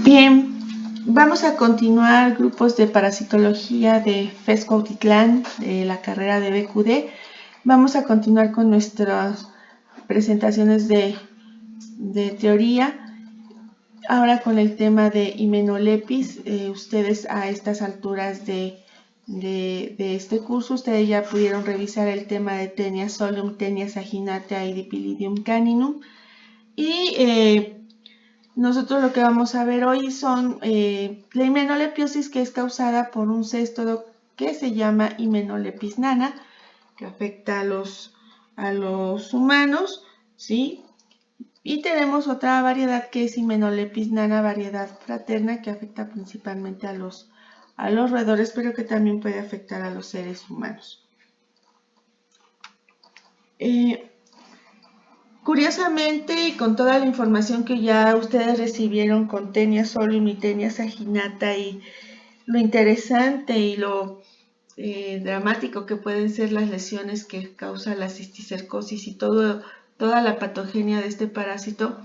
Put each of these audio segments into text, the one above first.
Bien, vamos a continuar grupos de parasitología de FES Cuautitlán, de la carrera de BQD. Vamos a continuar con nuestras presentaciones de teoría. Ahora con el tema de Hymenolépis, ustedes a estas alturas de este curso, ustedes ya pudieron revisar el tema de Taenia solium, Taenia saginata y Dipylidium caninum. Y nosotros lo que vamos a ver hoy son la himenolepiosis, que es causada por un céstodo que se llama Hymenolépis nana, que afecta a los humanos, ¿sí? Y tenemos otra variedad que es Hymenolépis nana, variedad fraterna, que afecta principalmente a los roedores, pero que también puede afectar a los seres humanos. Curiosamente, y con toda la información que ya ustedes recibieron con Taenia solium y Taenia saginata, y lo interesante y lo dramático que pueden ser las lesiones que causa la cisticercosis y toda la patogenia de este parásito,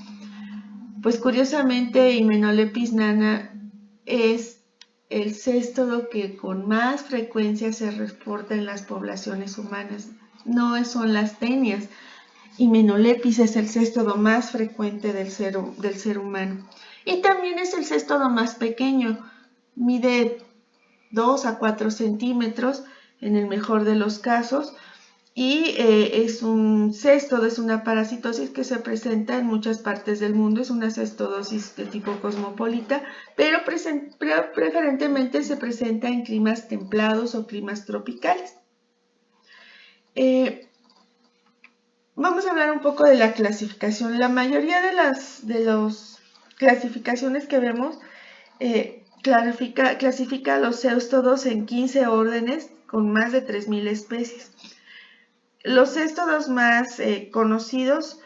pues curiosamente Hymenolépis nana es el céstodo que con más frecuencia se reporta en las poblaciones humanas. No son las tenias. Hymenolépis es el céstodo más frecuente del ser humano. Y también es el céstodo más pequeño. Mide 2 a 4 centímetros en el mejor de los casos. Y es un céstodo, es una parasitosis que se presenta en muchas partes del mundo. Es una cestodosis de tipo cosmopolita, pero preferentemente se presenta en climas templados o climas tropicales. Vamos a hablar un poco de la clasificación. La mayoría de las clasificaciones que vemos clasifica a los céstodos en 15 órdenes con más de 3.000 especies. Los céstodos más conocidos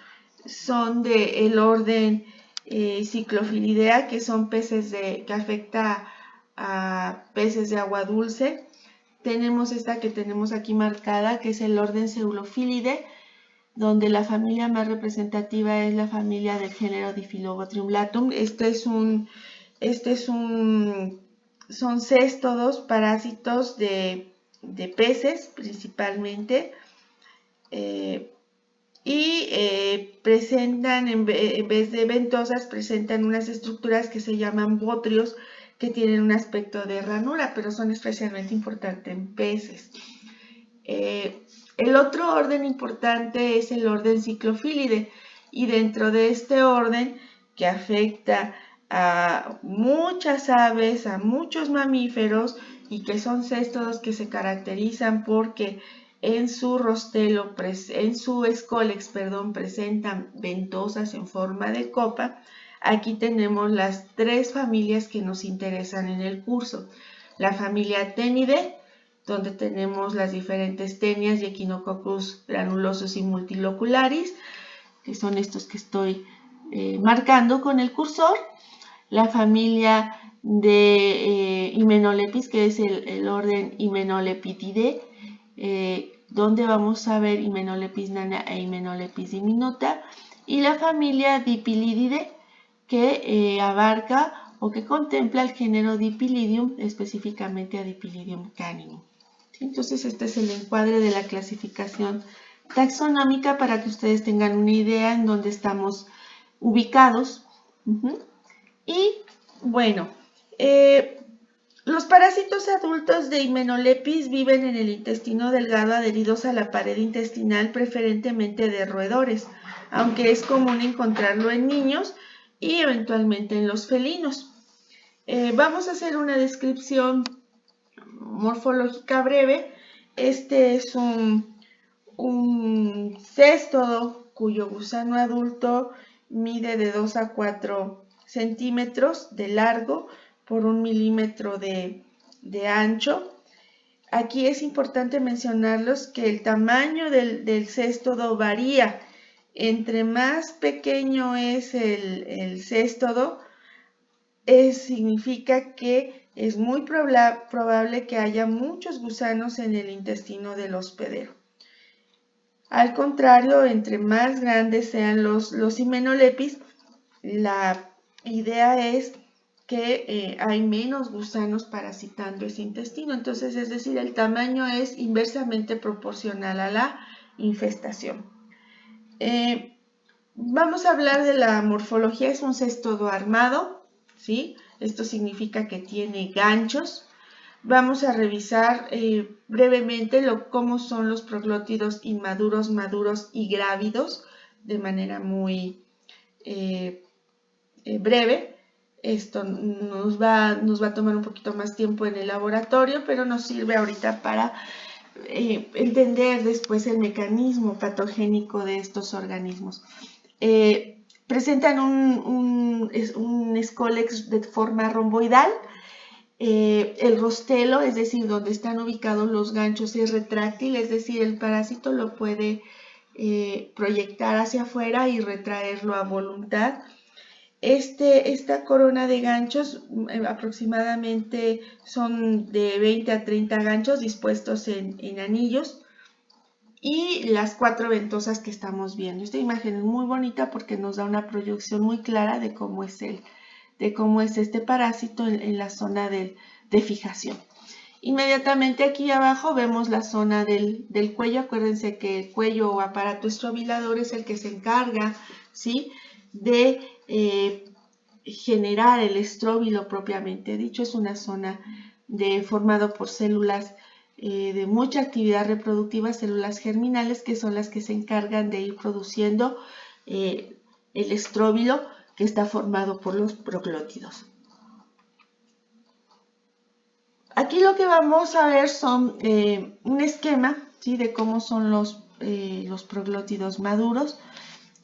son del orden Cyclophilidea, que son peces que afecta a peces de agua dulce. Tenemos esta que tenemos aquí marcada, que es el orden Cephalophilidae, donde la familia más representativa es la familia del género Diphylobotriumlatum. Son céstodos parásitos de peces principalmente, presentan, en vez de ventosas, presentan unas estructuras que se llaman botrios, que tienen un aspecto de ranura, pero son especialmente importantes en peces. El otro orden importante es el orden Cyclophilidae, y dentro de este orden, que afecta a muchas aves, a muchos mamíferos, y que son céstodos que se caracterizan porque en su rostelo, en su escólex, presentan ventosas en forma de copa. Aquí tenemos las tres familias que nos interesan en el curso. La familia Taenidae, donde tenemos las diferentes tenias y Echinococcus granulosus y multilocularis, que son estos que estoy marcando con el cursor. La familia de Hymenolépis, que es el orden Hymenolépitidae, donde vamos a ver Hymenolépis nana e Hymenolépis diminuta, y la familia Dipylididae, que abarca o que contempla el género Dipylidium, específicamente a Dipylidium caninum. ¿Sí? Entonces este es el encuadre de la clasificación taxonómica para que ustedes tengan una idea en dónde estamos ubicados. Y bueno, los parásitos adultos de Hymenolépis viven en el intestino delgado adheridos a la pared intestinal, preferentemente de roedores, aunque es común encontrarlo en niños y eventualmente en los felinos. Vamos a hacer una descripción morfológica breve. Este es un céstodo cuyo gusano adulto mide de 2 a 4 centímetros de largo por 1 milímetro de ancho. Aquí es importante mencionarlos que el tamaño del céstodo varía. Entre más pequeño es el céstodo, significa que es muy probable que haya muchos gusanos en el intestino del hospedero. Al contrario, entre más grandes sean los himenolepis, la idea es que hay menos gusanos parasitando ese intestino. Entonces, es decir, el tamaño es inversamente proporcional a la infestación. Vamos a hablar de la morfología. Es un cesto armado, ¿sí? Esto significa que tiene ganchos. Vamos a revisar brevemente cómo son los proglótidos inmaduros, maduros y grávidos de manera muy breve. Esto nos va a tomar un poquito más tiempo en el laboratorio, pero nos sirve ahorita para entender después el mecanismo patogénico de estos organismos. Presentan un escólex de forma romboidal. El rostelo, es decir, donde están ubicados los ganchos, es retráctil, es decir, el parásito lo puede proyectar hacia afuera y retraerlo a voluntad. Esta corona de ganchos aproximadamente son de 20 a 30 ganchos dispuestos en anillos, y las 4 ventosas que estamos viendo. Esta imagen es muy bonita porque nos da una proyección muy clara de cómo es este parásito en la zona de fijación. Inmediatamente aquí abajo vemos la zona del cuello. Acuérdense que el cuello o aparato estrobilador es el que se encarga, ¿sí?, de generar el estróbilo propiamente dicho. Es una zona formado por células de mucha actividad reproductiva, células germinales, que son las que se encargan de ir produciendo el estróbilo, que está formado por los proglótidos. Aquí lo que vamos a ver son un esquema, ¿sí?, de cómo son los proglótidos maduros.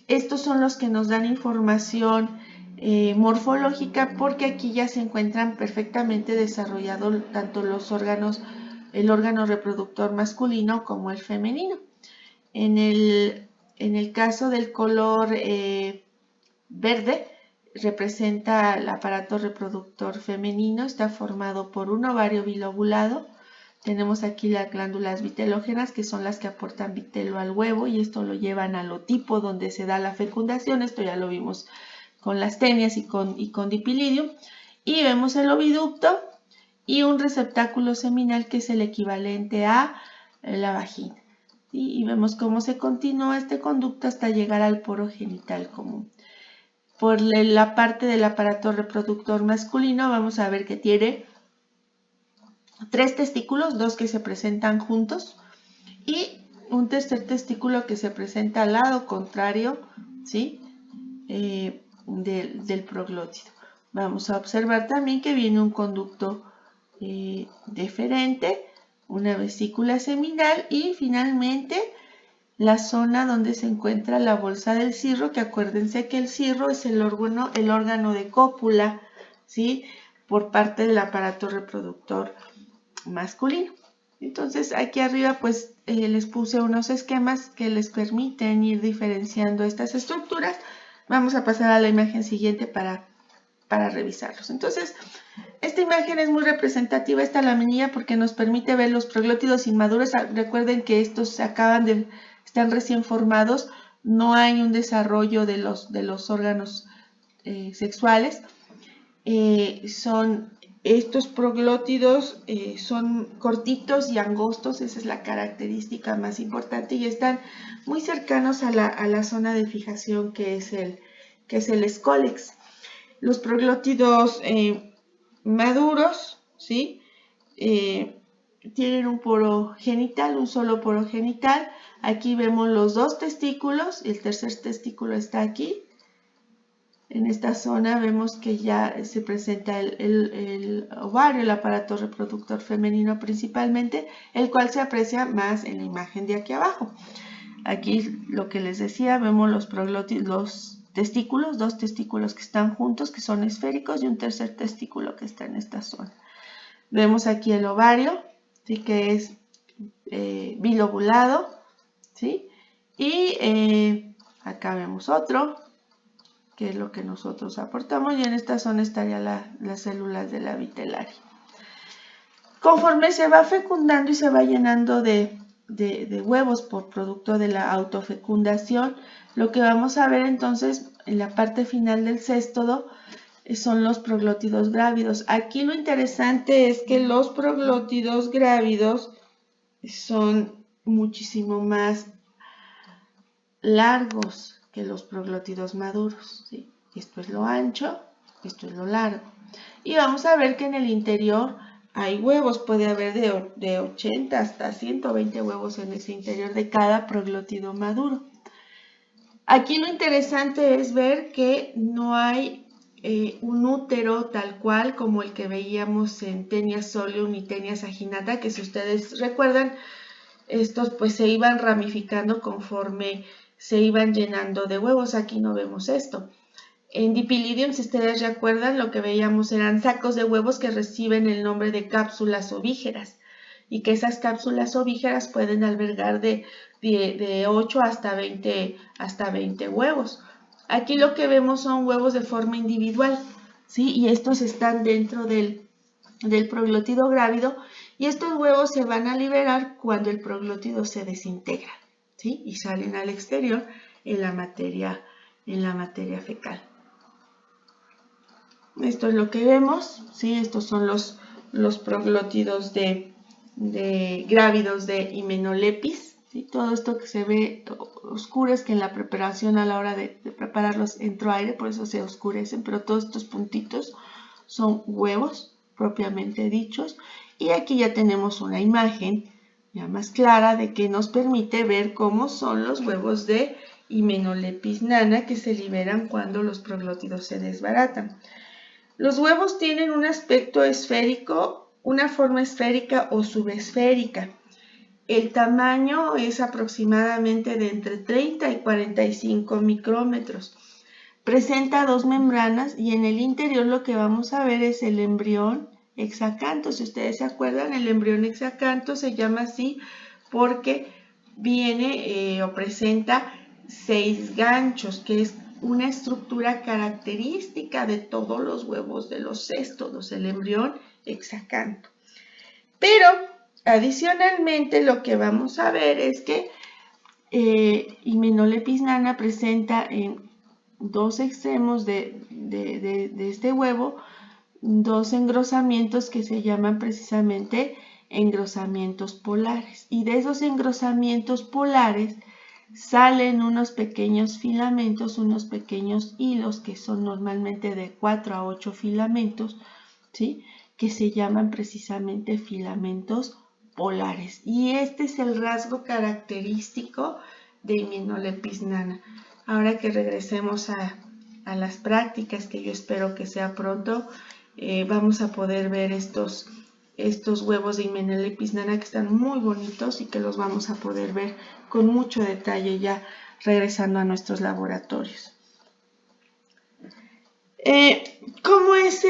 Estos son los que nos dan información morfológica, porque aquí ya se encuentran perfectamente desarrollados tanto los órganos, el órgano reproductor masculino como el femenino. En el caso del color verde, representa el aparato reproductor femenino. Está formado por un ovario bilobulado. Tenemos aquí las glándulas vitelógenas, que son las que aportan vitelo al huevo, y esto lo llevan al otipo, donde se da la fecundación. Esto ya lo vimos con las tenias y con dipilidium. Y vemos el oviducto y un receptáculo seminal, que es el equivalente a la vagina. Y vemos cómo se continúa este conducto hasta llegar al poro genital común. Por la parte del aparato reproductor masculino vamos a ver que tiene 3 testículos, 2 que se presentan juntos y un tercer testículo que se presenta al lado contrario, ¿sí?, del proglótido. Vamos a observar también que viene un conducto deferente, una vesícula seminal y finalmente la zona donde se encuentra la bolsa del cirro, que acuérdense que el cirro es el órgano de cópula, ¿sí?, por parte del aparato reproductor masculino. Entonces aquí arriba pues les puse unos esquemas que les permiten ir diferenciando estas estructuras. Vamos a pasar a la imagen siguiente para revisarlos. Entonces, esta imagen es muy representativa, esta laminilla, porque nos permite ver los proglótidos inmaduros. Recuerden que estos están recién formados, no hay un desarrollo de los órganos sexuales. Estos proglótidos son cortitos y angostos, esa es la característica más importante, y están muy cercanos a la zona de fijación, que es el escólex. Los proglótidos maduros, ¿sí?, tienen un poro genital, un solo poro genital. Aquí vemos los 2 testículos, el tercer testículo está aquí. En esta zona vemos que ya se presenta el ovario, el aparato reproductor femenino principalmente, el cual se aprecia más en la imagen de aquí abajo. Aquí lo que les decía, vemos los testículos, 2 testículos que están juntos, que son esféricos, y un tercer testículo que está en esta zona. Vemos aquí el ovario, ¿sí?, que es bilobulado, ¿sí?, y acá vemos otro, que es lo que nosotros aportamos, y en esta zona estarían las células de la vitelaria. Conforme se va fecundando y se va llenando de de huevos por producto de la autofecundación. Lo que vamos a ver entonces en la parte final del céstodo son los proglótidos grávidos. Aquí lo interesante es que los proglótidos grávidos son muchísimo más largos que los proglótidos maduros, ¿sí? Esto es lo ancho, esto es lo largo. Y vamos a ver que en el interior hay huevos, puede haber de 80 hasta 120 huevos en ese interior de cada proglótido maduro. Aquí lo interesante es ver que no hay un útero tal cual como el que veíamos en Taenia solium y Taenia saginata, que si ustedes recuerdan, estos pues se iban ramificando conforme se iban llenando de huevos. Aquí no vemos esto. En Dipylidium, si ustedes recuerdan, lo que veíamos eran sacos de huevos que reciben el nombre de cápsulas ovígeras y que esas cápsulas ovígeras pueden albergar de 8 hasta 20 huevos. Aquí lo que vemos son huevos de forma individual, ¿sí? Y estos están dentro del proglótido grávido y estos huevos se van a liberar cuando el proglótido se desintegra, ¿sí? Y salen al exterior en la materia fecal. Esto es lo que vemos, ¿sí? Estos son los proglótidos grávidos de Hymenopletis, ¿sí? Todo esto que se ve oscuro es que en la preparación a la hora de prepararlos entró aire, por eso se oscurecen, pero todos estos puntitos son huevos propiamente dichos. Y aquí ya tenemos una imagen ya más clara de que nos permite ver cómo son los huevos de Hymenopletis nana que se liberan cuando los proglótidos se desbaratan. Los huevos tienen un aspecto esférico, una forma esférica o subesférica. El tamaño es aproximadamente de entre 30 y 45 micrómetros. Presenta dos membranas y en el interior lo que vamos a ver es el embrión hexacanto. Si ustedes se acuerdan, el embrión hexacanto se llama así porque viene o presenta 6 ganchos, que es una estructura característica de todos los huevos de los céstodos, el embrión hexacanto. Pero adicionalmente lo que vamos a ver es que Hymenopletis nana presenta en dos extremos de este huevo dos engrosamientos que se llaman precisamente engrosamientos polares. Y de esos engrosamientos polares salen unos pequeños filamentos, unos pequeños hilos que son normalmente de 4 a 8 filamentos, ¿sí? Que se llaman precisamente filamentos polares. Y este es el rasgo característico de Hymenopletis nana. Ahora que regresemos a las prácticas, que yo espero que sea pronto, vamos a poder ver estos huevos de Hymenopletis nana que están muy bonitos y que los vamos a poder ver con mucho detalle ya regresando a nuestros laboratorios. ¿Cómo es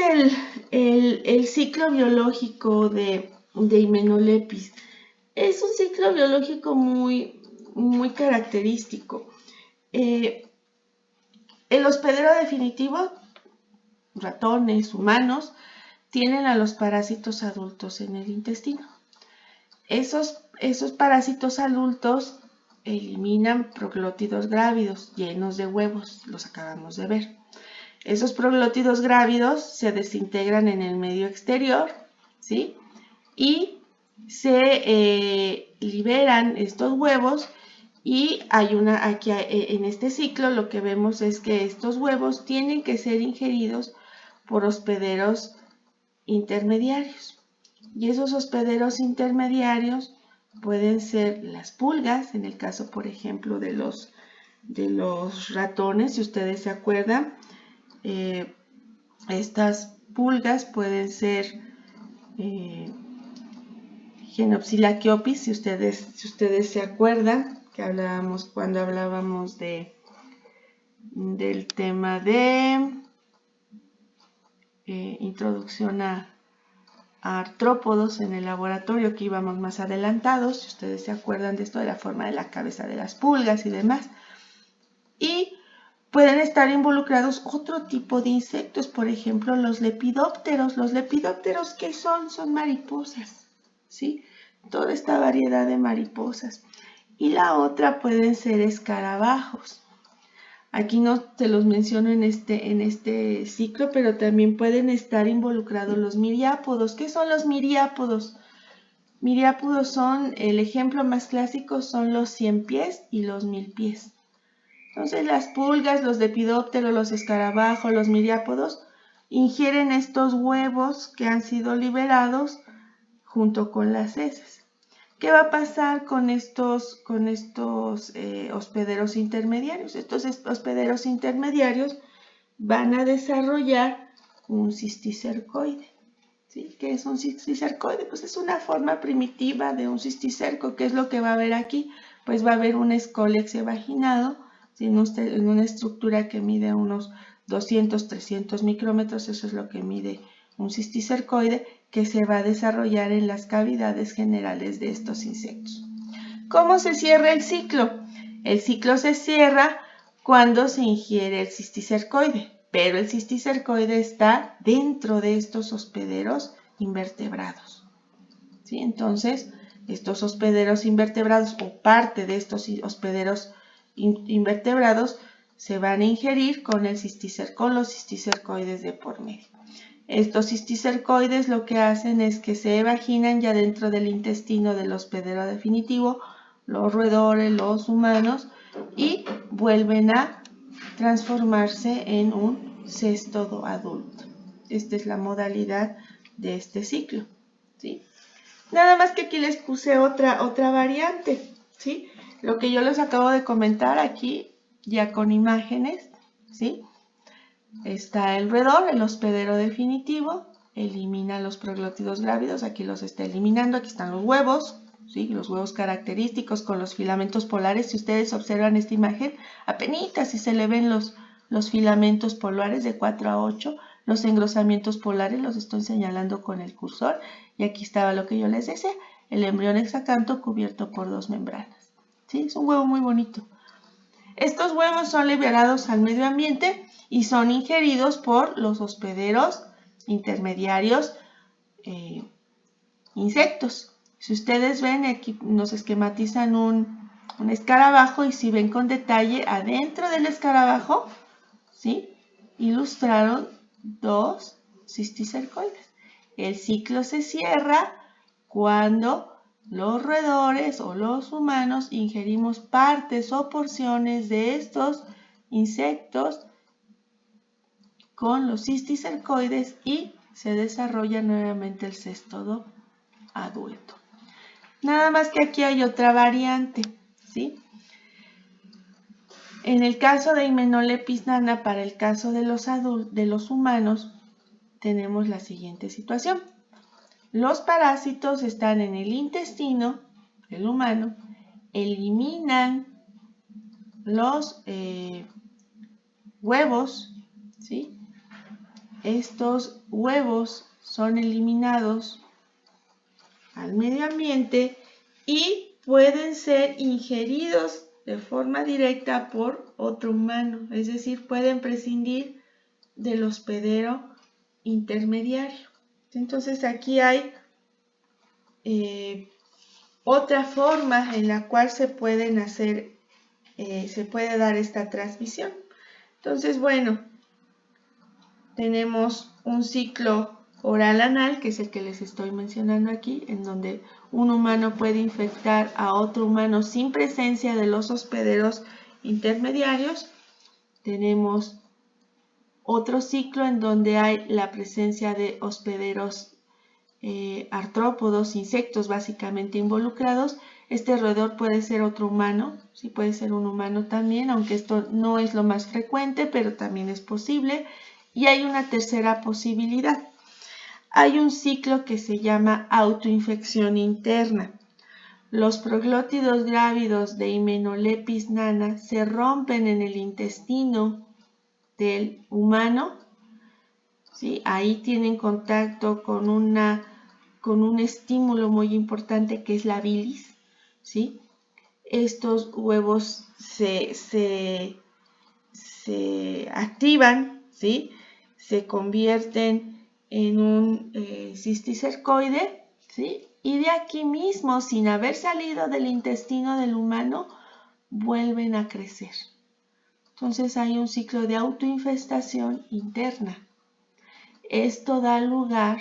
el ciclo biológico de Hymenopletis? Es un ciclo biológico muy característico. El hospedero definitivo, ratones, humanos, tienen a los parásitos adultos en el intestino. Esos parásitos adultos eliminan proglótidos grávidos llenos de huevos, los acabamos de ver. Esos proglótidos grávidos se desintegran en el medio exterior, ¿sí? Y se liberan estos huevos y aquí en este ciclo lo que vemos es que estos huevos tienen que ser ingeridos por hospederos intermediarios. Y esos hospederos intermediarios pueden ser las pulgas, en el caso, por ejemplo, de los ratones, si ustedes se acuerdan. Estas pulgas pueden ser Genopsilaquiopis, si ustedes se acuerdan, que hablábamos cuando hablábamos del tema de introducción a artrópodos en el laboratorio, que íbamos más adelantados, si ustedes se acuerdan de esto, de la forma de la cabeza de las pulgas y demás. Y pueden estar involucrados otro tipo de insectos, por ejemplo, los lepidópteros. Los lepidópteros, ¿qué son? Son mariposas, ¿sí? toda esta variedad de mariposas. Y la otra pueden ser escarabajos. Aquí no te los menciono en este ciclo, pero también pueden estar involucrados los miriápodos. ¿Qué son los miriápodos? Miriápodos son, el ejemplo más clásico son los 100 pies y los 1000 pies. Entonces las pulgas, los lepidópteros, los escarabajos, los miriápodos ingieren estos huevos que han sido liberados junto con las heces. ¿Qué va a pasar con estos hospederos intermediarios? Estos hospederos intermediarios van a desarrollar un cisticercoide. ¿Sí? ¿Qué es un cisticercoide? Pues es una forma primitiva de un cisticerco. ¿Qué es lo que va a haber aquí? Pues va a haber un escólex evaginado, ¿sí? En una estructura que mide unos 200, 300 micrómetros. Eso es lo que mide un cisticercoide, que se va a desarrollar en las cavidades generales de estos insectos. ¿Cómo se cierra el ciclo? El ciclo se cierra cuando se ingiere el cisticercoide, pero el cisticercoide está dentro de estos hospederos invertebrados. ¿Sí? Entonces, estos hospederos invertebrados o parte de estos hospederos invertebrados se van a ingerir con los cisticercoides de por medio. Estos cisticercoides lo que hacen es que se evaginan ya dentro del intestino del hospedero definitivo, los roedores, los humanos, y vuelven a transformarse en un cestodo adulto. Esta es la modalidad de este ciclo, ¿sí? Nada más que aquí les puse otra variante, ¿sí? Lo que yo les acabo de comentar aquí, ya con imágenes, ¿sí? Está el roedor, el hospedero definitivo, elimina los proglótidos grávidos, aquí los está eliminando, aquí están los huevos, ¿sí? Los huevos característicos con los filamentos polares. Si ustedes observan esta imagen, apenas si se le ven los filamentos polares de 4 a 8, los engrosamientos polares los estoy señalando con el cursor, y aquí estaba lo que yo les decía, el embrión hexacanto cubierto por 2 membranas, ¿sí? Es un huevo muy bonito. Estos huevos son liberados al medio ambiente y son ingeridos por los hospederos intermediarios insectos. Si ustedes ven, aquí nos esquematizan un escarabajo, y si ven con detalle, adentro del escarabajo, ¿sí?, ilustraron 2 cisticercoides. El ciclo se cierra cuando los roedores o los humanos ingerimos partes o porciones de estos insectos con los cisticercoides y se desarrolla nuevamente el cestodo adulto. Nada más que aquí hay otra variante, ¿sí? En el caso de Hymenopletis nana, para el caso de los humanos, tenemos la siguiente situación. Los parásitos están en el intestino del humano, eliminan los huevos, ¿sí? Estos huevos son eliminados al medio ambiente y pueden ser ingeridos de forma directa por otro humano, es decir, pueden prescindir del hospedero intermediario. Entonces aquí hay otra forma en la cual se puede dar esta transmisión. Entonces, bueno, tenemos un ciclo oral anal, que es el que les estoy mencionando aquí, en donde un humano puede infectar a otro humano sin presencia de los hospederos intermediarios. Tenemos otro ciclo en donde hay la presencia de hospederos artrópodos, insectos básicamente involucrados. Este roedor puede ser otro humano, sí, puede ser un humano también, aunque esto no es lo más frecuente, pero también es posible. Y hay una tercera posibilidad. Hay un ciclo que se llama autoinfección interna. Los proglótidos grávidos de Hymenopletis nana se rompen en el intestino del humano, ¿sí? Ahí tienen contacto con un estímulo muy importante que es la bilis, ¿sí? Estos huevos se activan, ¿sí? Se convierten en un cisticercoide, ¿sí? y de aquí mismo, sin haber salido del intestino del humano, vuelven a crecer. Entonces hay un ciclo de autoinfestación interna. Esto da lugar,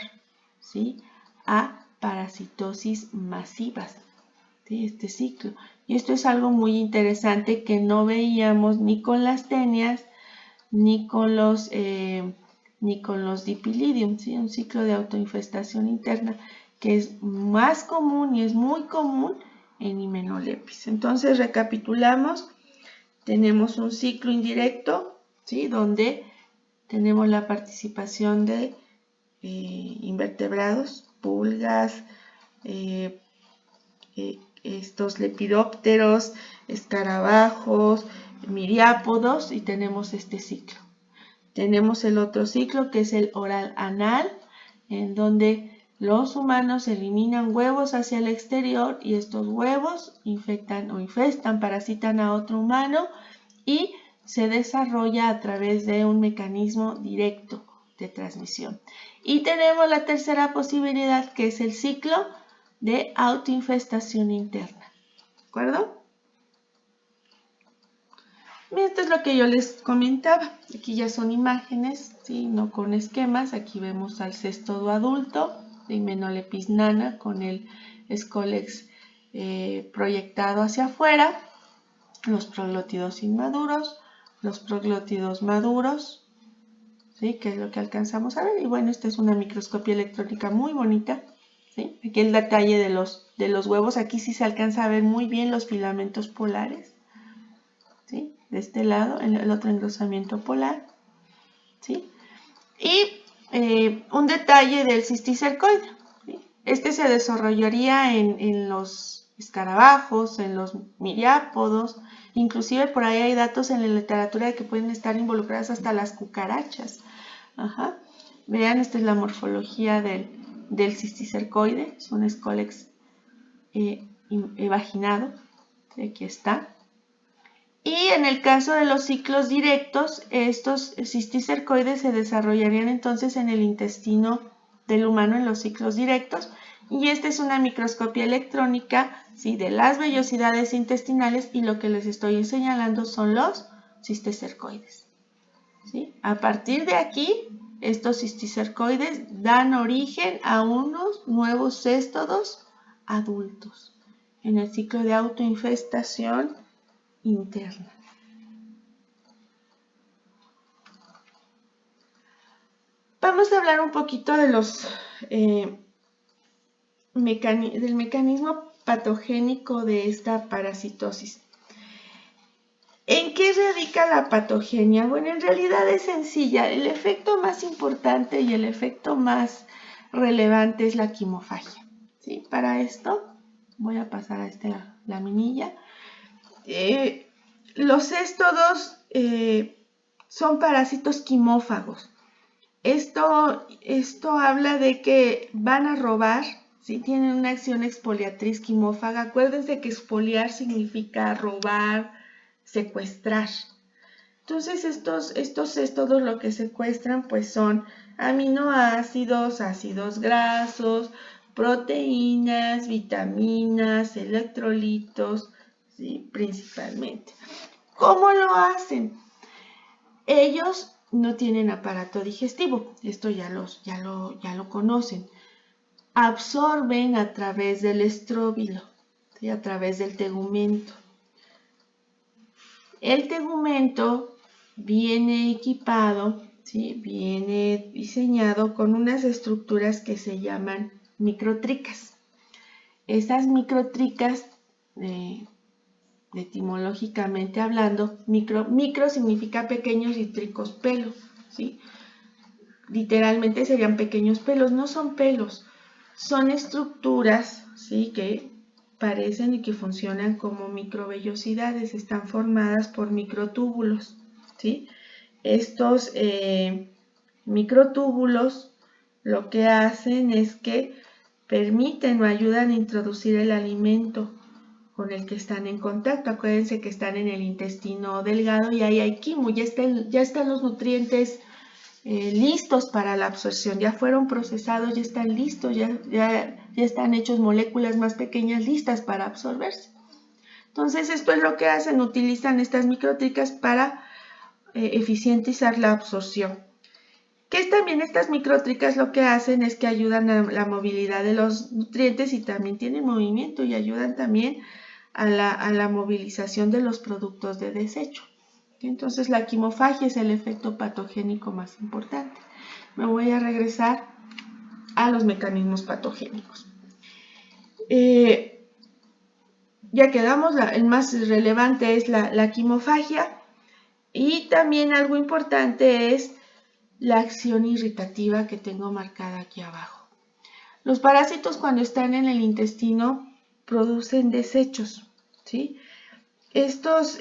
¿sí?, a parasitosis masivas, ¿sí?, este ciclo. Y esto es algo muy interesante que no veíamos ni con las tenias ni con los dipilidium, ¿sí? Un ciclo de autoinfestación interna que es más común y es muy común en Hymenolépis. Entonces recapitulamos, tenemos un ciclo indirecto, ¿sí?, donde tenemos la participación de invertebrados, pulgas, estos lepidópteros, escarabajos, miriápodos, y tenemos este ciclo. Tenemos el otro ciclo que es el oral anal, en donde los humanos eliminan huevos hacia el exterior y estos huevos infestan, parasitan a otro humano y se desarrolla a través de un mecanismo directo de transmisión. Y tenemos la tercera posibilidad, que es el ciclo de autoinfestación interna. ¿De acuerdo? Esto es lo que yo les comentaba. Aquí ya son imágenes, ¿sí?, no con esquemas. Aquí vemos al cestodo adulto de Hymenolépis nana con el escólex proyectado hacia afuera, los proglótidos inmaduros, los proglótidos maduros, ¿sí?, que es lo que alcanzamos a ver. Y bueno, esta es una microscopía electrónica muy bonita, ¿sí? Aquí el detalle de los huevos. Aquí sí se alcanza a ver muy bien los filamentos polares, ¿sí?, de este lado, el otro engrosamiento polar, ¿sí? Y un detalle del cisticercoide, ¿sí? Este se desarrollaría en los escarabajos, en los miriápodos, inclusive por ahí hay datos en la literatura de que pueden estar involucradas hasta las cucarachas. Ajá. Vean, esta es la morfología del cisticercoide, es un escólex vaginado, aquí está. Y en el caso de los ciclos directos, estos cisticercoides se desarrollarían entonces en el intestino del humano en los ciclos directos. Y esta es una microscopía electrónica, ¿sí?, de las vellosidades intestinales, y lo que les estoy señalando son los cisticercoides, ¿sí? A partir de aquí, estos cisticercoides dan origen a unos nuevos céstodos adultos en el ciclo de autoinfestación interna. Vamos a hablar un poquito de del mecanismo patogénico de esta parasitosis. ¿En qué radica la patogenia? Bueno, en realidad es sencilla. El efecto más importante y el efecto más relevante es la quimofagia, ¿sí? Para esto voy a pasar a esta laminilla. Los céstodos son parásitos quimófagos. Esto habla de que van a robar, ¿sí? Tienen una acción expoliatriz quimófaga. Acuérdense que expoliar significa robar, secuestrar. Entonces estos céstodos lo que secuestran pues son aminoácidos, ácidos grasos, proteínas, vitaminas, electrolitos, ¿sí?, principalmente. ¿Cómo lo hacen? Ellos no tienen aparato digestivo, esto ya lo conocen. Absorben a través del estróbilo, ¿sí?, a través del tegumento. El tegumento viene equipado, ¿sí?, viene diseñado con unas estructuras que se llaman microtricas. Estas microtricas, etimológicamente hablando, micro significa pequeños y tricos pelo, ¿sí? Literalmente serían pequeños pelos, no son pelos, son estructuras, ¿sí?, que parecen y que funcionan como microvellosidades, están formadas por microtúbulos, ¿sí? Estos microtúbulos lo que hacen es que permiten o ayudan a introducir el alimento con el que están en contacto. Acuérdense que están en el intestino delgado y ahí hay quimo, ya están los nutrientes listos para la absorción, ya fueron procesados, ya están listos, ya ya están hechos moléculas más pequeñas listas para absorberse. Entonces esto es lo que hacen, utilizan estas microtricas para eficientizar la absorción. Que también estas microtricas lo que hacen es que ayudan a la movilidad de los nutrientes y también tienen movimiento y ayudan también a la movilización de los productos de desecho. Entonces la quimofagia es el efecto patogénico más importante. Me voy a regresar a los mecanismos patogénicos. Ya quedamos, el más relevante es la quimofagia y también algo importante es la acción irritativa que tengo marcada aquí abajo. Los parásitos cuando están en el intestino producen desechos, ¿sí? Estos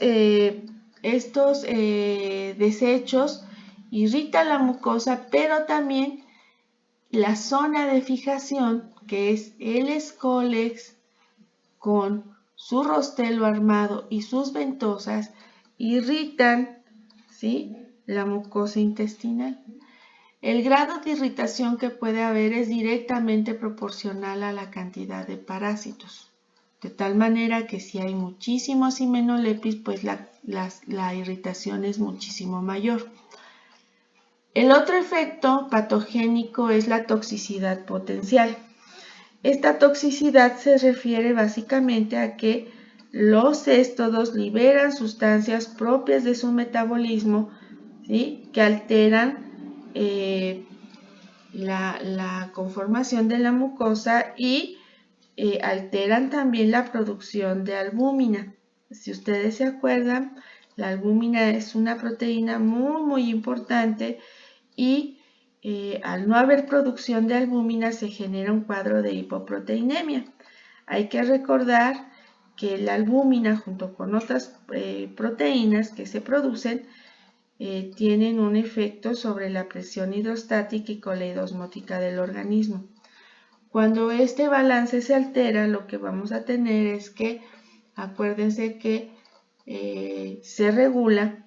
desechos irritan la mucosa, pero también la zona de fijación, que es el escólex con su rostelo armado y sus ventosas, irritan, ¿sí?, la mucosa intestinal. El grado de irritación que puede haber es directamente proporcional a la cantidad de parásitos, de tal manera que si hay muchísimos Hymenolépis, pues la irritación es muchísimo mayor. El otro efecto patogénico es la toxicidad potencial. Esta toxicidad se refiere básicamente a que los céstodos liberan sustancias propias de su metabolismo, ¿sí?, que alteran la conformación de la mucosa y alteran también la producción de albúmina. Si ustedes se acuerdan, la albúmina es una proteína muy importante y al no haber producción de albúmina se genera un cuadro de hipoproteinemia. Hay que recordar que la albúmina junto con otras proteínas que se producen tienen un efecto sobre la presión hidrostática y coleidosmótica del organismo. Cuando este balance se altera, lo que vamos a tener es que, acuérdense que se regula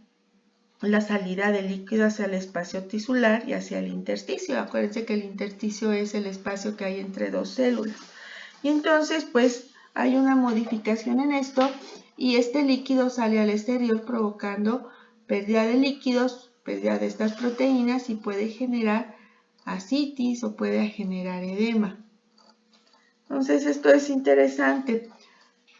la salida de líquido hacia el espacio tisular y hacia el intersticio. Acuérdense que el intersticio es el espacio que hay entre dos células. Y entonces, pues, hay una modificación en esto y este líquido sale al exterior provocando pérdida de líquidos, pérdida de estas proteínas y puede generar ascitis o puede generar edema. Entonces esto es interesante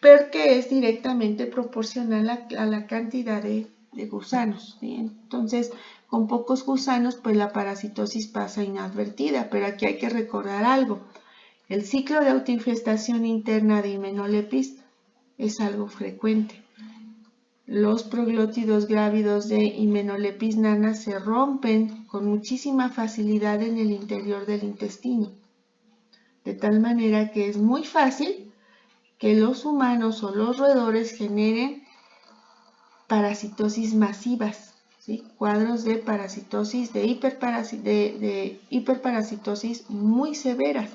porque es directamente proporcional a la cantidad de gusanos, ¿sí? Entonces con pocos gusanos pues la parasitosis pasa inadvertida, pero aquí hay que recordar algo. El ciclo de autoinfestación interna de Hymenolépis es algo frecuente. Los proglótidos grávidos de Hymenolépis nana se rompen con muchísima facilidad en el interior del intestino, de tal manera que es muy fácil que los humanos o los roedores generen parasitosis masivas, ¿sí?, cuadros de parasitosis, de hiperparasitosis muy severas.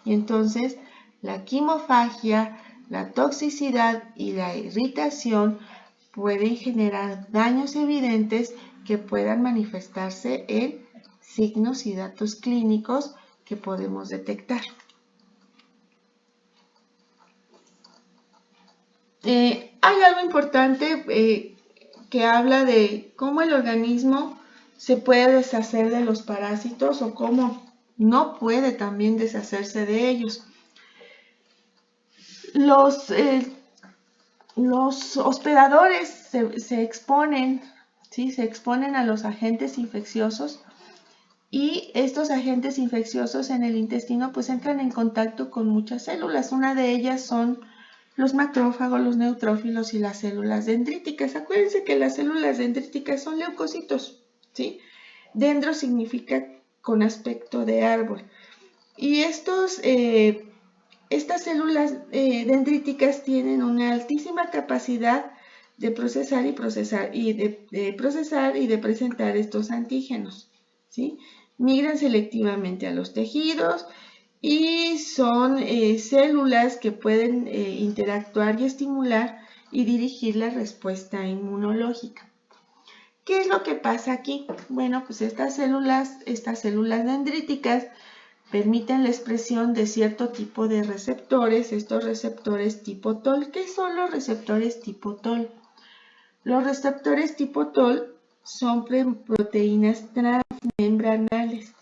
Y entonces la quimofagia, la toxicidad y la irritación pueden generar daños evidentes que puedan manifestarse en signos y datos clínicos que podemos detectar. Hay algo importante que habla de cómo el organismo se puede deshacer de los parásitos o cómo no puede también deshacerse de ellos. Los hospedadores se exponen, ¿sí?, se exponen a los agentes infecciosos y estos agentes infecciosos en el intestino pues entran en contacto con muchas células. Una de ellas son los macrófagos, los neutrófilos y las células dendríticas. Acuérdense que las células dendríticas son leucocitos, ¿sí? Dendro significa con aspecto de árbol. Y estas células dendríticas tienen una altísima capacidad de procesar y de presentar estos antígenos, ¿sí? Migran selectivamente a los tejidos y son células que pueden interactuar y estimular y dirigir la respuesta inmunológica. ¿Qué es lo que pasa aquí? Bueno, pues estas células dendríticas permiten la expresión de cierto tipo de receptores, estos receptores tipo TOL. ¿Qué son los receptores tipo TOL? Los receptores tipo TOL son proteínas transmembranales.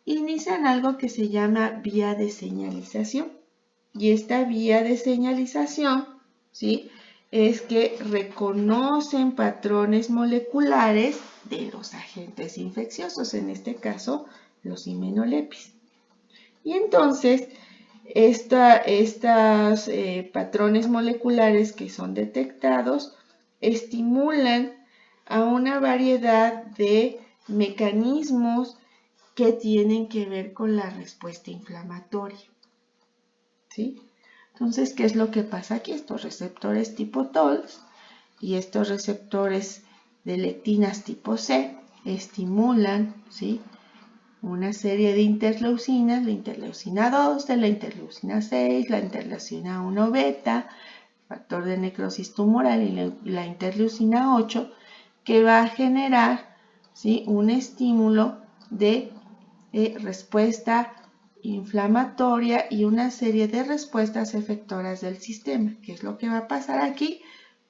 Inician algo que se llama vía de señalización. Y esta vía de señalización, ¿sí?, es que reconocen patrones moleculares de los agentes infecciosos, en este caso los himenolepis. Y entonces, estos patrones moleculares que son detectados estimulan a una variedad de mecanismos que tienen que ver con la respuesta inflamatoria, ¿sí? Entonces, ¿qué es lo que pasa aquí? Estos receptores tipo TOLS y estos receptores de lectinas tipo C estimulan, ¿sí?, una serie de interleucinas, la interleucina 2, la interleucina 6, la interleucina 1 beta, factor de necrosis tumoral y la interleucina 8, que va a generar, ¿sí?, un estímulo de respuesta inflamatoria y una serie de respuestas efectoras del sistema. ¿Qué es lo que va a pasar aquí?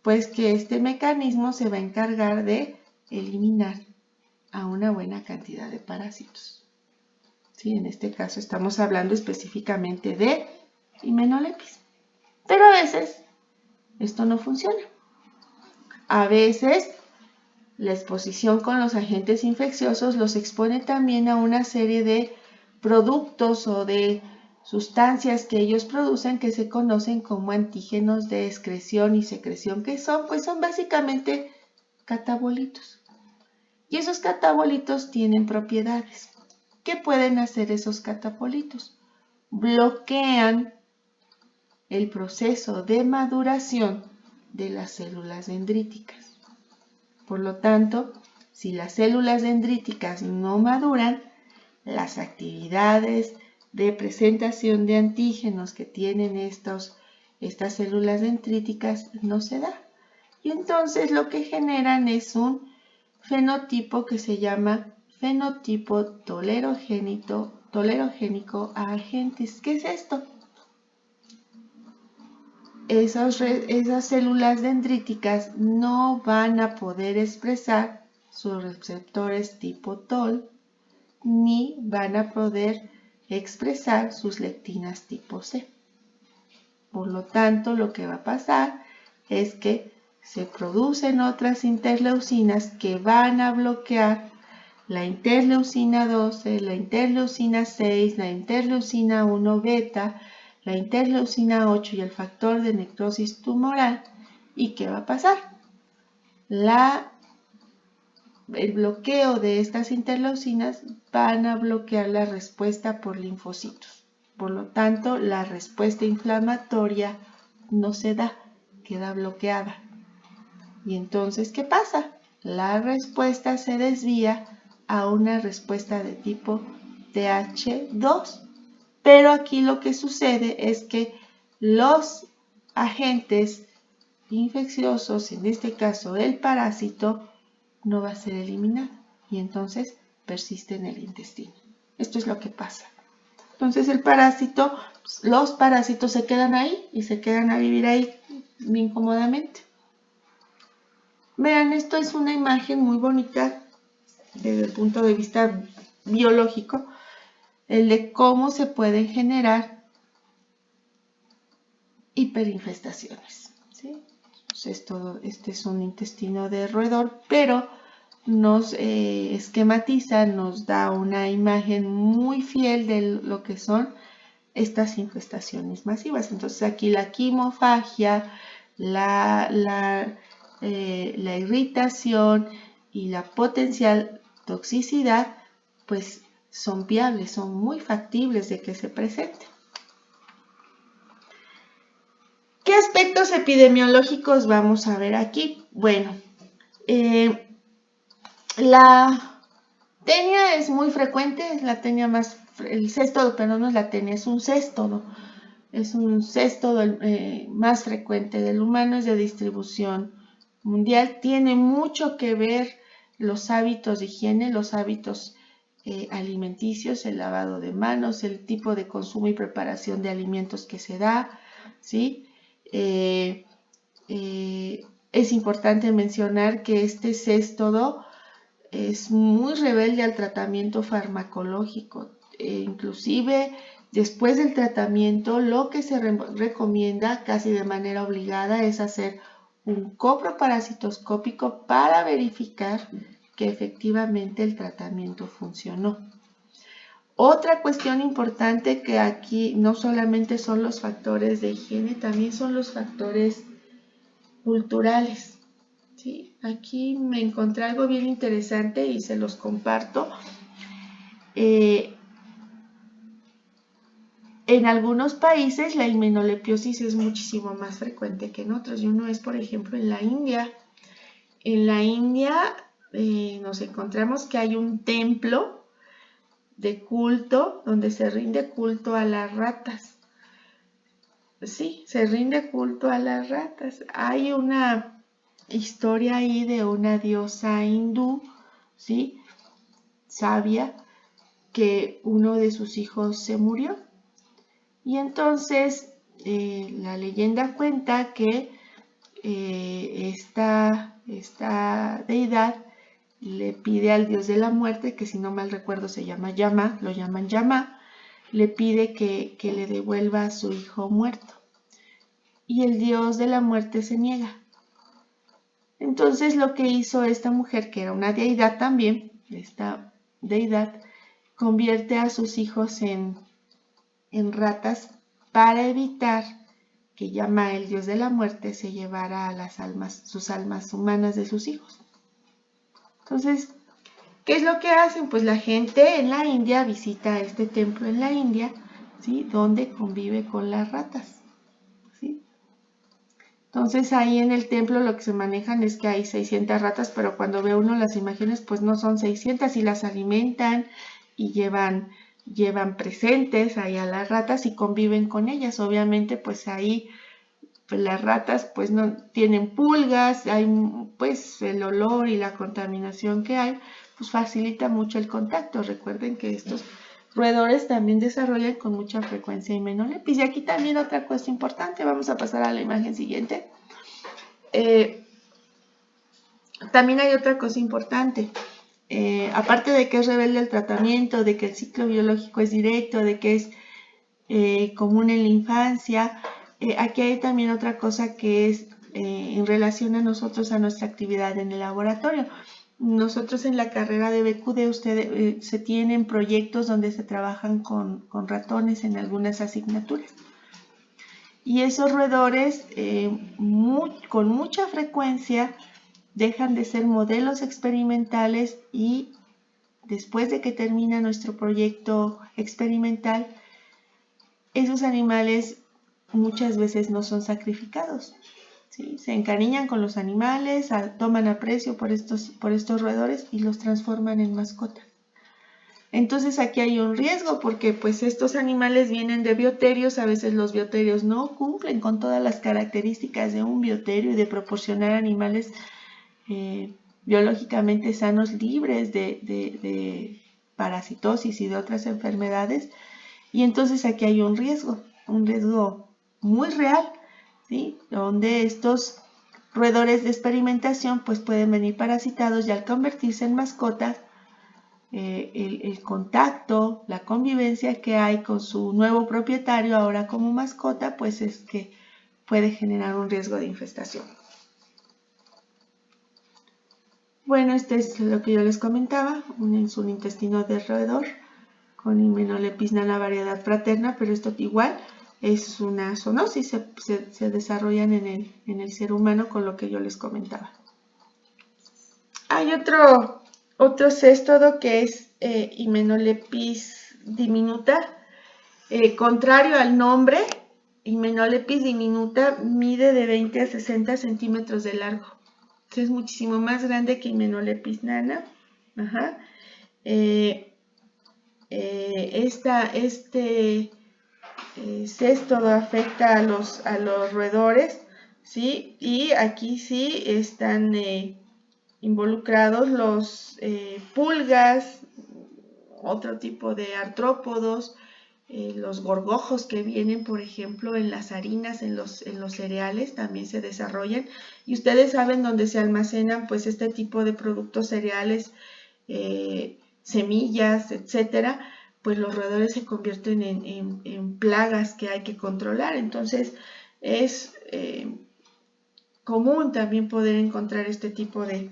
Pues que este mecanismo se va a encargar de eliminar a una buena cantidad de parásitos. ¿Sí? En este caso estamos hablando específicamente de himenolepis. Pero a veces esto no funciona. A veces la exposición con los agentes infecciosos los expone también a una serie de productos o de sustancias que ellos producen que se conocen como antígenos de excreción y secreción. ¿Qué son? Pues son básicamente catabolitos. Y esos catabolitos tienen propiedades. ¿Qué pueden hacer esos catabolitos? Bloquean el proceso de maduración de las células dendríticas. Por lo tanto, si las células dendríticas no maduran, las actividades de presentación de antígenos que tienen estas células dendríticas no se da. Y entonces lo que generan es un fenotipo que se llama fenotipo tolerogénico a agentes. ¿Qué es esto? Esas células dendríticas no van a poder expresar sus receptores tipo TOL ni van a poder expresar sus lectinas tipo C. Por lo tanto, lo que va a pasar es que se producen otras interleucinas que van a bloquear la interleucina 12, la interleucina 6, la interleucina 1 beta, la interleucina 8 y el factor de necrosis tumoral. ¿Y qué va a pasar? El bloqueo de estas interleucinas van a bloquear la respuesta por linfocitos. Por lo tanto, la respuesta inflamatoria no se da, queda bloqueada. Y entonces, ¿qué pasa? La respuesta se desvía a una respuesta de tipo Th2. Pero aquí lo que sucede es que los agentes infecciosos, en este caso el parásito, no va a ser eliminado y entonces persiste en el intestino. Esto es lo que pasa. Entonces el parásito, los parásitos se quedan ahí y se quedan a vivir ahí bien cómodamente. Vean, esto es una imagen muy bonita desde el punto de vista biológico, el de cómo se pueden generar hiperinfestaciones, ¿sí? Este es un intestino de roedor, pero nos esquematiza, nos da una imagen muy fiel de lo que son estas infestaciones masivas. Entonces aquí la quimofagia, la irritación y la potencial toxicidad, pues son viables, son muy factibles de que se presenten. ¿Qué aspectos epidemiológicos vamos a ver aquí? Bueno, la tenia es muy frecuente, es la tenia más, el cesto, pero no es la tenia, es un cesto, es un cesto más frecuente del humano, es de distribución mundial. Tiene mucho que ver los hábitos de higiene, los hábitos alimenticios, el lavado de manos, el tipo de consumo y preparación de alimentos que se da, ¿sí? Es importante mencionar que este céstodo es muy rebelde al tratamiento farmacológico. Inclusive después del tratamiento lo que se recomienda casi de manera obligada es hacer un coproparasitoscópico para verificar que efectivamente el tratamiento funcionó. Otra cuestión importante que aquí no solamente son los factores de higiene, también son los factores culturales. ¿Sí? Aquí me encontré algo bien interesante y se los comparto. En algunos países la himenolepiosis es muchísimo más frecuente que en otros, y uno es, por ejemplo, en la India. En la India nos encontramos que hay un templo de culto donde se rinde culto a las ratas. Sí, se rinde culto a las ratas. Hay una historia ahí de una diosa hindú, ¿sí? Sabia, que uno de sus hijos se murió. Y entonces la leyenda cuenta que esta deidad le pide al dios de la muerte, que si no mal recuerdo se llama Yama, lo llaman Yama, le pide que le devuelva a su hijo muerto. Y el dios de la muerte se niega. Entonces lo que hizo esta mujer, que era una deidad también, esta deidad, convierte a sus hijos en ratas para evitar que Yama, el dios de la muerte, se llevara a las almas, sus almas humanas de sus hijos. Entonces, ¿qué es lo que hacen? Pues la gente en la India visita este templo en la India, ¿sí? Donde convive con las ratas, ¿sí? Entonces ahí en el templo lo que se manejan es que hay 600 ratas, pero cuando ve uno las imágenes, pues no son 600 y las alimentan y llevan presentes ahí a las ratas y conviven con ellas. Obviamente, pues ahí pues las ratas pues no tienen pulgas, hay pues el olor y la contaminación que hay, pues facilita mucho el contacto. Recuerden que estos roedores también desarrollan con mucha frecuencia himenolepis. Y aquí también otra cosa importante, vamos a pasar a la imagen siguiente. También hay otra cosa importante. Aparte de que es rebelde al tratamiento, de que el ciclo biológico es directo, de que es común en la infancia, aquí hay también otra cosa que es en relación a nosotros, a nuestra actividad en el laboratorio. Nosotros en la carrera de BQD se tienen proyectos donde se trabajan con ratones en algunas asignaturas. Y esos roedores con mucha frecuencia dejan de ser modelos experimentales y después de que termina nuestro proyecto experimental, esos animales muchas veces no son sacrificados, ¿sí? Se encariñan con los animales, toman aprecio por estos roedores y los transforman en mascotas. Entonces aquí hay un riesgo porque pues estos animales vienen de bioterios, a veces los bioterios no cumplen con todas las características de un bioterio y de proporcionar animales biológicamente sanos, libres de parasitosis y de otras enfermedades. Y entonces aquí hay un riesgo muy real, ¿sí? Donde estos roedores de experimentación pues pueden venir parasitados y al convertirse en mascotas, el contacto, la convivencia que hay con su nuevo propietario ahora como mascota, pues es que puede generar un riesgo de infestación. Bueno, este es lo que yo les comentaba, un intestino de roedor con Hymenolepis nana variedad fraterna, pero esto igual es una zoonosis, se desarrollan en el ser humano con lo que yo les comentaba. Hay otro céstodo que es Hymenolepis diminuta. Contrario al nombre, Hymenolepis diminuta mide de 20 a 60 centímetros de largo. Es muchísimo más grande que Hymenolepis nana. Ajá. Este céstodo afecta a los roedores, ¿sí? Y aquí sí están involucrados los pulgas, otro tipo de artrópodos, los gorgojos que vienen, por ejemplo, en las harinas, en los cereales, también se desarrollan. Y ustedes saben dónde se almacenan pues este tipo de productos cereales, semillas, etcétera, pues los roedores se convierten en plagas que hay que controlar. Entonces es común también poder encontrar este tipo de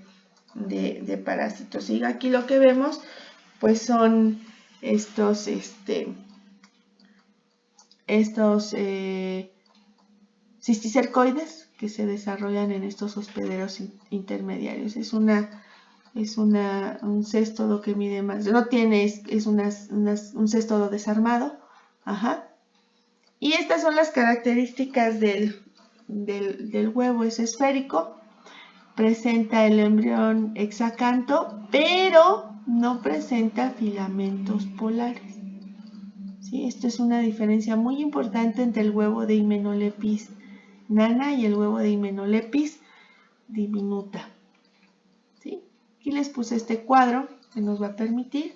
parásitos. Y aquí lo que vemos pues son estos cisticercoides que se desarrollan en estos hospederos intermediarios. Es un céstodo que mide más, no tiene, es un céstodo desarmado. Ajá. Y estas son las características del huevo. Es esférico, presenta el embrión hexacanto, pero no presenta filamentos polares. ¿Sí? Esto es una diferencia muy importante entre el huevo de Hymenelepis nana y el huevo de Hymenelepis diminuta. ¿Sí? Aquí les puse este cuadro que nos va a permitir.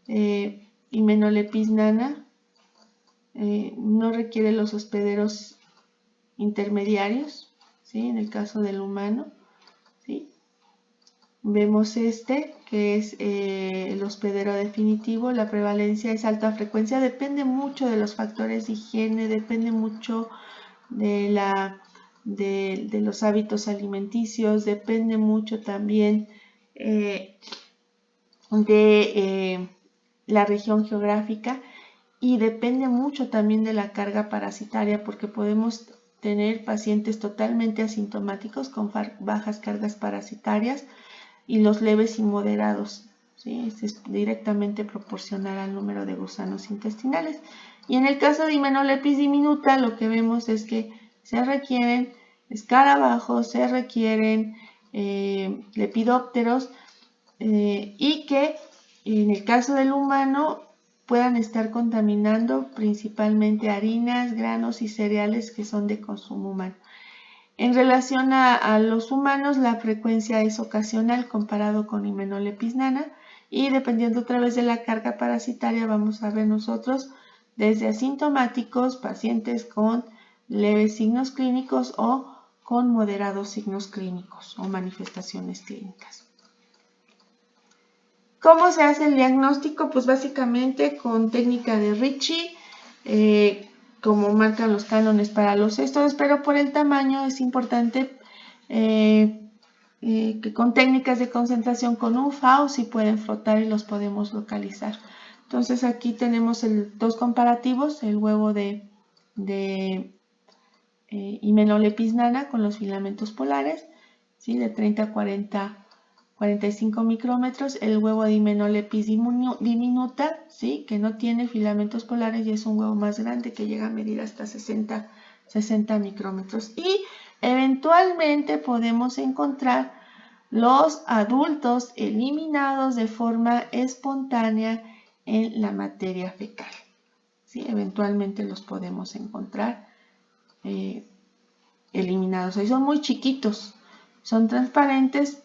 Hymenelepis nana no requiere los hospederos intermediarios, ¿sí? En el caso del humano, ¿sí? Vemos que es el hospedero definitivo. La prevalencia es alta frecuencia, depende mucho de los factores de higiene, depende mucho de los hábitos alimenticios, depende mucho también de la región geográfica, y depende mucho también de la carga parasitaria, porque podemos tener pacientes totalmente asintomáticos con bajas cargas parasitarias y los leves y moderados, ¿sí? Este es directamente proporcional al número de gusanos intestinales. Y en el caso de Hymenelepis diminuta, lo que vemos es que se requieren escarabajos, se requieren lepidópteros, y que en el caso del humano puedan estar contaminando principalmente harinas, granos y cereales que son de consumo humano. En relación a los humanos, la frecuencia es ocasional comparado con Hymenelepis nana, y dependiendo otra vez de la carga parasitaria vamos a ver nosotros desde asintomáticos, pacientes con leves signos clínicos o con moderados signos clínicos o manifestaciones clínicas. ¿Cómo se hace el diagnóstico? Pues básicamente con técnica de Ritchie, como marcan los cánones para los céstodos, pero por el tamaño es importante que con técnicas de concentración con un FAO sí pueden flotar y los podemos localizar. Entonces aquí tenemos dos comparativos, el huevo de Hymenelepis nana con los filamentos polares, ¿sí? De 30 a 45 micrómetros, el huevo de Hymenelepis diminuta, ¿sí? Que no tiene filamentos polares y es un huevo más grande que llega a medir hasta 60 micrómetros. Y eventualmente podemos encontrar los adultos eliminados de forma espontánea en la materia fecal, ¿sí? Eventualmente los podemos encontrar eliminados. Ahí son muy chiquitos, son transparentes,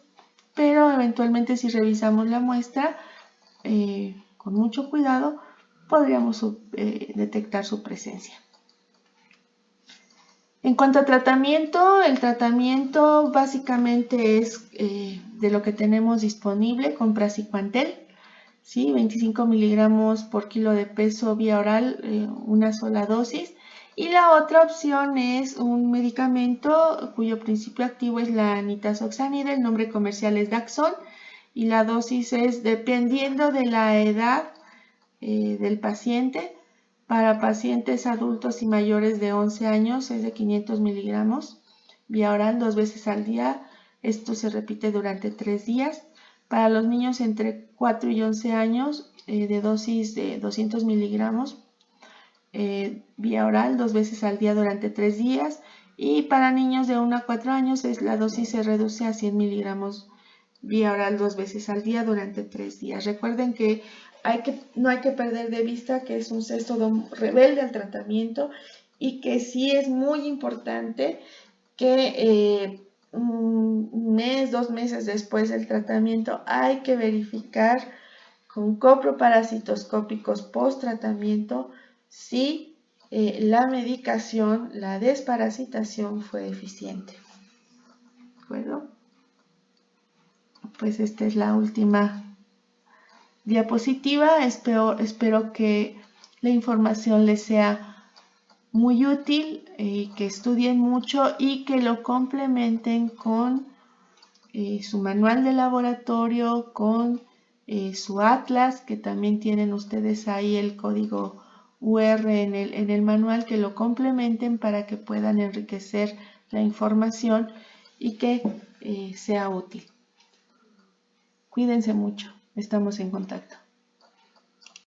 pero eventualmente si revisamos la muestra con mucho cuidado podríamos detectar su presencia. En cuanto a tratamiento, el tratamiento básicamente es de lo que tenemos disponible con praziquantel, ¿sí? 25 miligramos por kilo de peso vía oral, una sola dosis. Y la otra opción es un medicamento cuyo principio activo es la nitazoxanida, el nombre comercial es Dacson, y la dosis es dependiendo de la edad del paciente. Para pacientes adultos y mayores de 11 años es de 500 miligramos vía oral 2 veces al día. Esto se repite durante 3 días. Para los niños entre 4 y 11 años, de dosis de 200 miligramos vía oral 2 veces al día durante 3 días. Y para niños de 1 a 4 años, la dosis se reduce a 100 miligramos vía oral 2 veces al día durante 3 días. Recuerden que no hay que perder de vista que es un céstodo rebelde al tratamiento y que sí es muy importante que un mes, 2 meses después del tratamiento hay que verificar con coproparasitoscópicos post tratamiento si la medicación, la desparasitación fue eficiente. ¿De acuerdo? Pues esta es la última diapositiva. Espero que la información les sea muy útil, que estudien mucho y que lo complementen con su manual de laboratorio, con su atlas, que también tienen ustedes ahí el código UR en el manual, que lo complementen para que puedan enriquecer la información y que sea útil. Cuídense mucho, estamos en contacto.